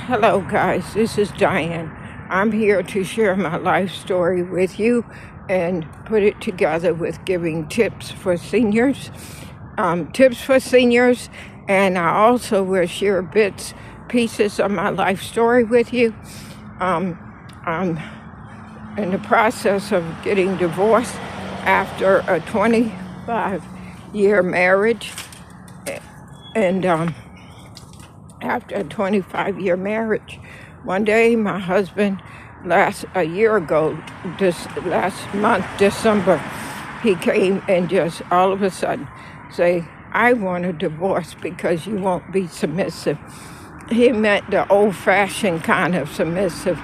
Hello, guys. This is Diane. I'm here to share my life story with you and put it together with giving tips for seniors. And I also will share pieces of my life story with you. I'm in the process of getting divorced after a 25-year marriage, and after a 25-year marriage. One day, my husband, last month, December, he came and just all of a sudden say, I want a divorce because you won't be submissive. He meant the old-fashioned kind of submissive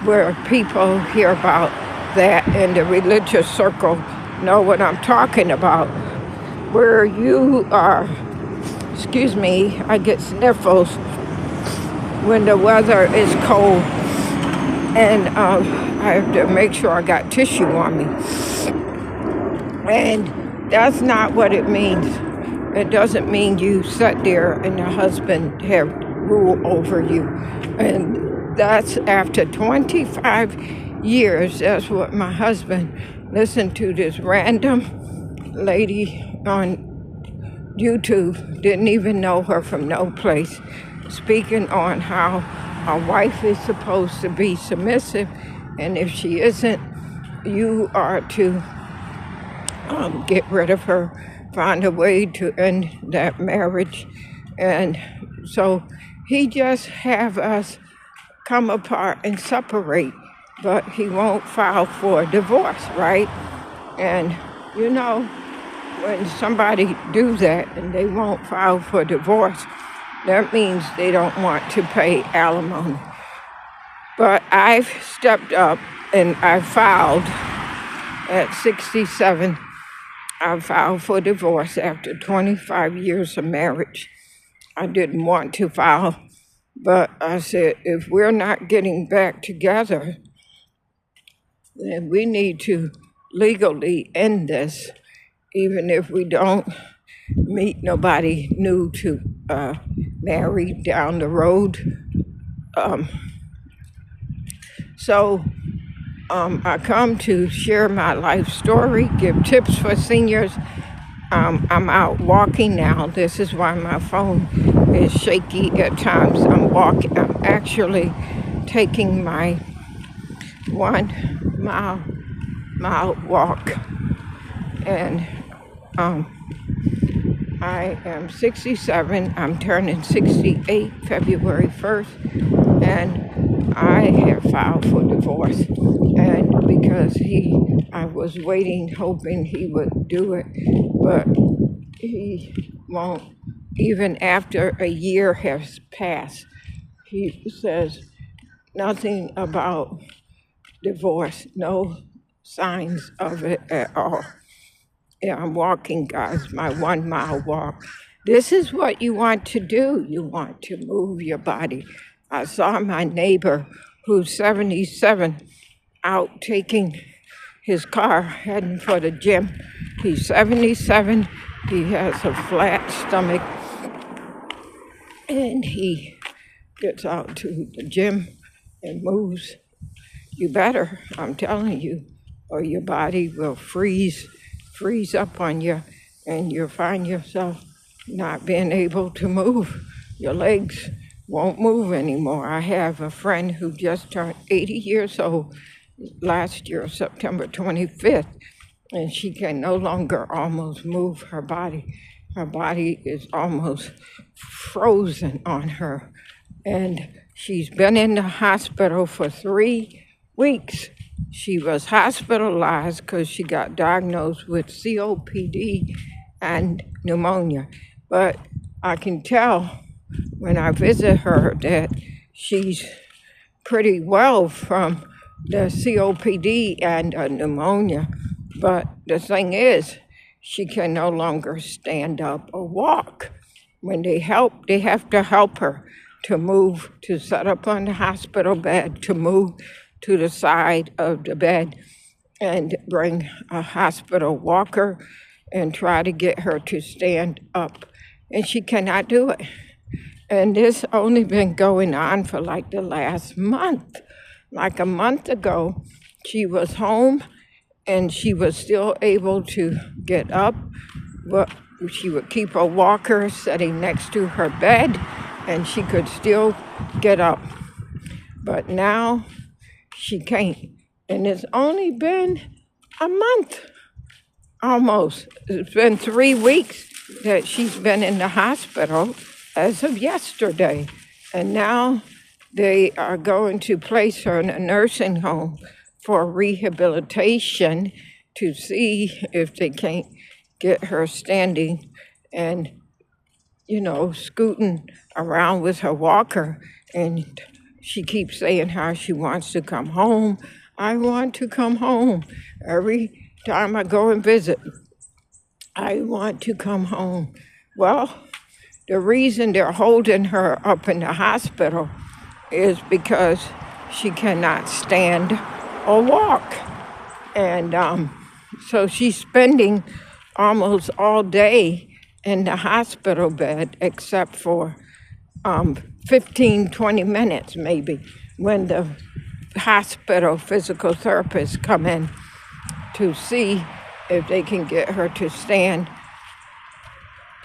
where people hear about that in the religious circle know what I'm talking about, where you are. Excuse me, I get sniffles when the weather is cold, and I have to make sure I got tissue on me. And that's not what it means. It doesn't mean you sit there and your husband have rule over you. And that's after 25 years. That's what my husband listened to this random lady on YouTube, didn't even know her from no place, speaking on how a wife is supposed to be submissive, and if she isn't, you are to get rid of her, find a way to end that marriage. And so he just have us come apart and separate, but he won't file for a divorce, right? And you know, when somebody do that and they won't file for divorce, that means they don't want to pay alimony. But I've stepped up and I filed at 67. I filed for divorce after 25 years of marriage. I didn't want to file, but I said, if we're not getting back together, then we need to legally end this, even if we don't meet nobody new to marry down the road. So I come to share my life story, give tips for seniors. I'm out walking now. This is why my phone is shaky at times. I'm actually taking my 1 mile walk, and I am 67. I'm turning 68 February 1st, and I have filed for divorce. And because I was waiting, hoping he would do it, but he won't. Even after a year has passed, he says nothing about divorce, no signs of it at all. Yeah, I'm walking, guys, my 1 mile walk. This is what you want to do. You want to move your body. I saw my neighbor who's 77 out taking his car heading for the gym. He's 77. He has a flat stomach, and he gets out to the gym and moves. You better, I'm telling you, or your body will freeze up on you, and you'll find yourself not being able to move. Your legs won't move anymore. I have a friend who just turned 80 years old last year, September 25th, and she can no longer almost move her body. Her body is almost frozen on her, and she's been in the hospital for 3 weeks. She was hospitalized because she got diagnosed with COPD and pneumonia. But I can tell when I visit her that she's pretty well from the COPD and pneumonia. But the thing is, she can no longer stand up or walk. When they have to help her to move, to set up on the hospital bed, to move to the side of the bed and bring a hospital walker and try to get her to stand up. And she cannot do it. And this only been going on for like the last month. Like a month ago, she was home and she was still able to get up, but she would keep a walker sitting next to her bed and she could still get up. But now she can't. And it's only been a month almost. It's been 3 weeks that she's been in the hospital as of yesterday. And now they are going to place her in a nursing home for rehabilitation to see if they can't get her standing and, scooting around with her walker. And she keeps saying how she wants to come home. I want to come home. Every time I go and visit, I want to come home. Well, the reason they're holding her up in the hospital is because she cannot stand or walk. And so she's spending almost all day in the hospital bed, except for 15, 20 minutes maybe, when the hospital physical therapists come in to see if they can get her to stand,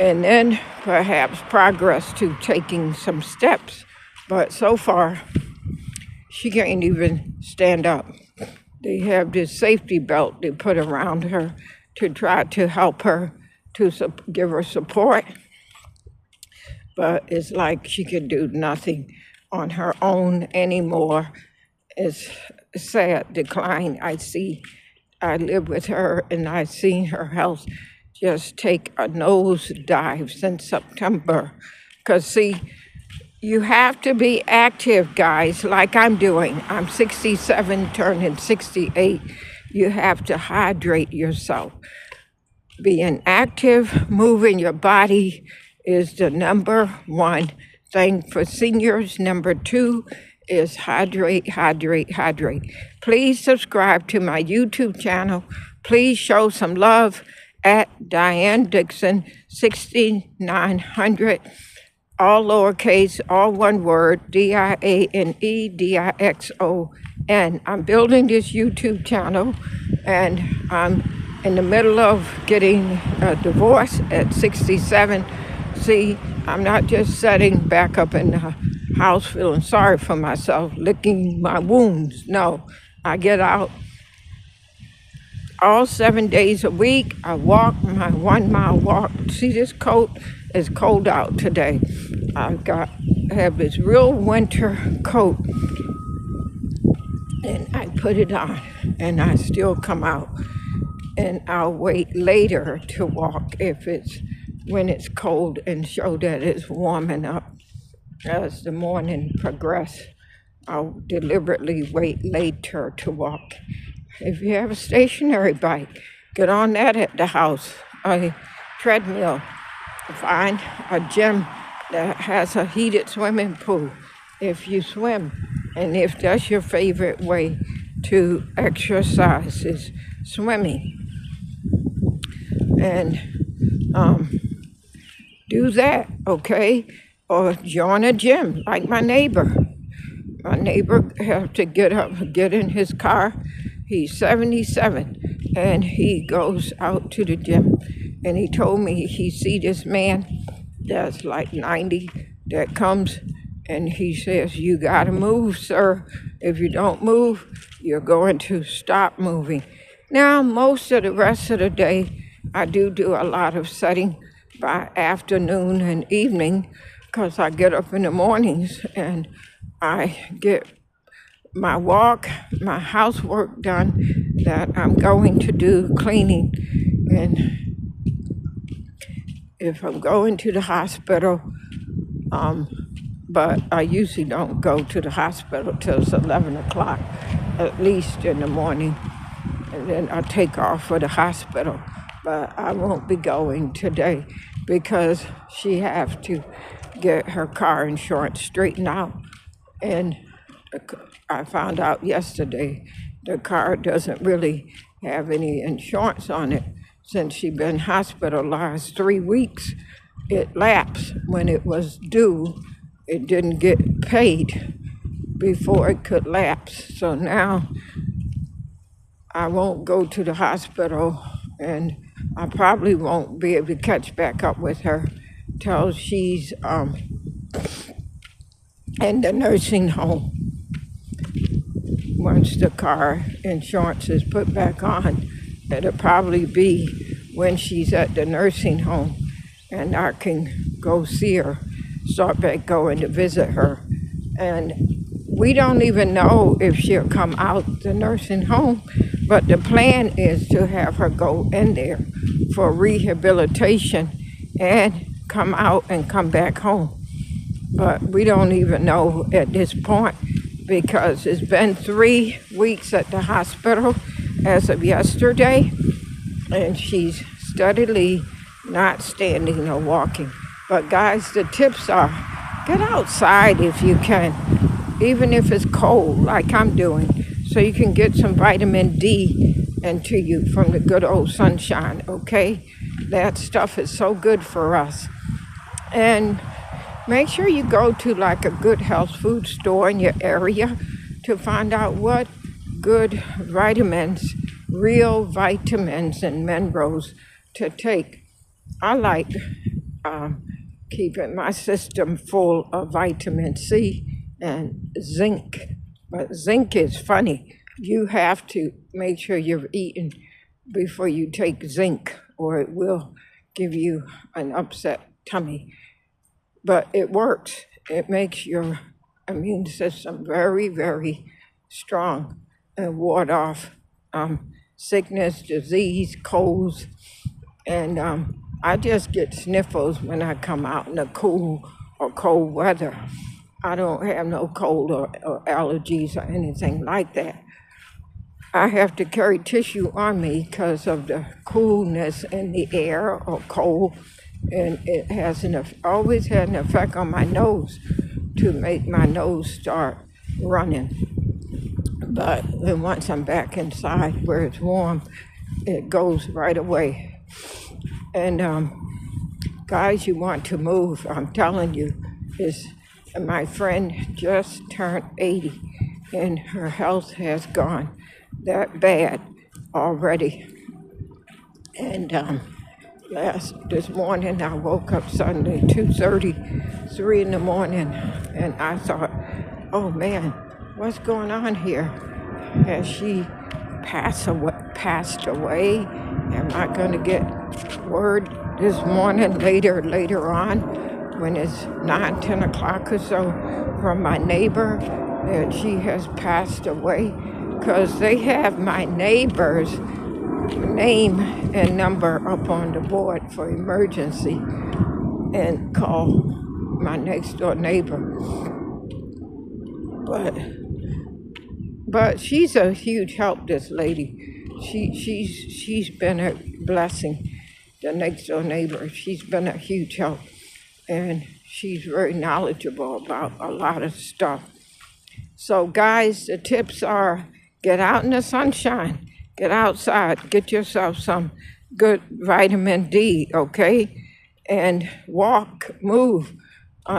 and then perhaps progress to taking some steps. But so far, she can't even stand up. They have this safety belt they put around her to try to help her, to give her support. But it's like she can do nothing on her own anymore. It's a sad decline. I live with her and I've seen her health just take a nosedive since September. Because see, you have to be active, guys, like I'm doing. I'm 67, turning 68. You have to hydrate yourself. Being active, moving your body is the number one thing for seniors. Number two is hydrate, hydrate, hydrate. Please subscribe to my YouTube channel. Please show some love at Diane Dixon 6900. All lowercase, all one word, DianeDixon. I'm building this YouTube channel, and I'm in the middle of getting a divorce at 67. See, I'm not just sitting back up in the house feeling sorry for myself, licking my wounds. No, I get out all 7 days a week. I walk my 1 mile walk. See, this coat is cold out today. I have this real winter coat, and I put it on, and I still come out, and I'll wait later to walk when it's cold and show that it's warming up. As the morning progresses, I'll deliberately wait later to walk. If you have a stationary bike, get on that at the house. A treadmill. Find a gym that has a heated swimming pool if you swim. And if that's your favorite way to exercise is swimming. And do that, okay? Or join a gym like my neighbor. My neighbor have to get up, get in his car. He's 77, and he goes out to the gym. And he told me he see this man that's like 90 that comes, and he says, "You gotta move, sir. If you don't move, you're going to stop moving." Now, most of the rest of the day, I do a lot of setting by afternoon and evening, because I get up in the mornings and I get my walk, my housework done that I'm going to do, cleaning. And if I'm going to the hospital, but I usually don't go to the hospital till it's 11 o'clock, at least in the morning. And then I take off for the hospital. But I won't be going today because she has to get her car insurance straightened out. And I found out yesterday the car doesn't really have any insurance on it since she's been hospitalized 3 weeks. It lapsed when it was due it didn't get paid before it could lapse. So now I won't go to the hospital, and I probably won't be able to catch back up with her till she's in the nursing home. Once the car insurance is put back on, it'll probably be when she's at the nursing home, and I can go see her, start back going to visit her. And we don't even know if she'll come out the nursing home, but the plan is to have her go in there for rehabilitation and come out and come back home. But we don't even know at this point because it's been 3 weeks at the hospital as of yesterday, and she's steadily not standing or walking. But guys, the tips are get outside if you can, even if it's cold like I'm doing, so you can get some vitamin D into you from the good old sunshine, okay? That stuff is so good for us. And make sure you go to like a good health food store in your area to find out what good vitamins, real vitamins and minerals to take. I like keeping my system full of vitamin C and zinc. But zinc is funny. You have to make sure you're eating before you take zinc, or it will give you an upset tummy. But it works. It makes your immune system very, very strong and ward off sickness, disease, colds. And I just get sniffles when I come out in the cool or cold weather. I don't have no cold or allergies or anything like that. I have to carry tissue on me because of the coolness in the air or cold, and it has always had an effect on my nose to make my nose start running. But then once I'm back inside where it's warm, it goes right away. And guys, you want to move, I'm telling you. My friend just turned 80, and her health has gone that bad already. And this morning I woke up Sunday 2:30, 3 in the morning, and I thought, oh man, what's going on here? Has she passed away? Am I going to get word this morning later on when it's 9, 10 o'clock or so from my neighbor that she has passed away? Because they have my neighbor's name and number up on the board for emergency, and call my next door neighbor. But she's a huge help, this lady. She's been a blessing, the next door neighbor. She's been a huge help, and she's very knowledgeable about a lot of stuff. So guys, the tips are get out in the sunshine, get outside, get yourself some good vitamin D, okay? And walk, move,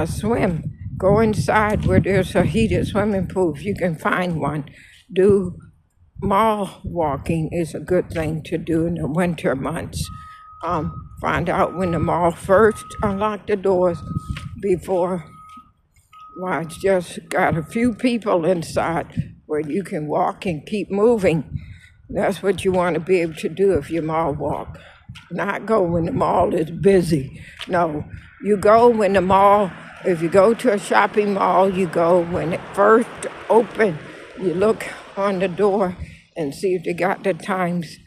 swim. Go inside where there's a heated swimming pool if you can find one. Do mall walking is a good thing to do in the winter months. Find out when the mall first unlock the doors before, well, it's just got a few people inside where you can walk and keep moving. That's what you want to be able to do if you mall walk. Not go when the mall is busy. No, you go when the mall, if you go to a shopping mall, you go when it first open. You look on the door and see if they got the times,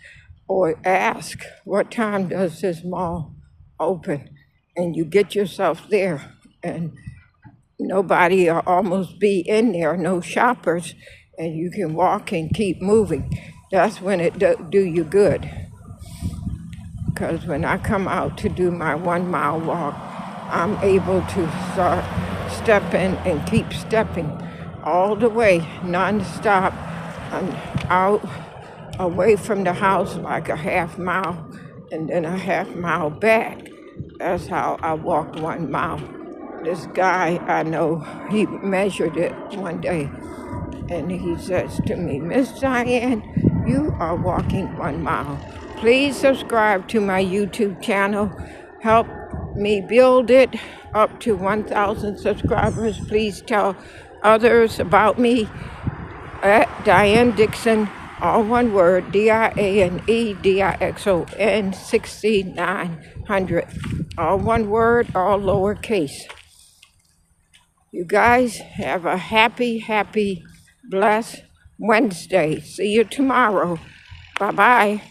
or ask, what time does this mall open? And you get yourself there, and nobody will almost be in there, no shoppers, and you can walk and keep moving. That's when it do you good. Because when I come out to do my 1 mile walk, I'm able to start stepping and keep stepping all the way, non-stop, and out away from the house like a half mile, and then a half mile back. That's how I walk 1 mile. this guy I know, he measured it one day, and he says to me, Miss Diane, you are walking 1 mile. Please subscribe to my YouTube channel. Help me build it up to 1,000 subscribers. Please tell others about me at Diane Dixon, all one word, DIANE DIXON 6900. All one word, all lowercase. You guys have a happy, blessed Wednesday. See you tomorrow. Bye-bye.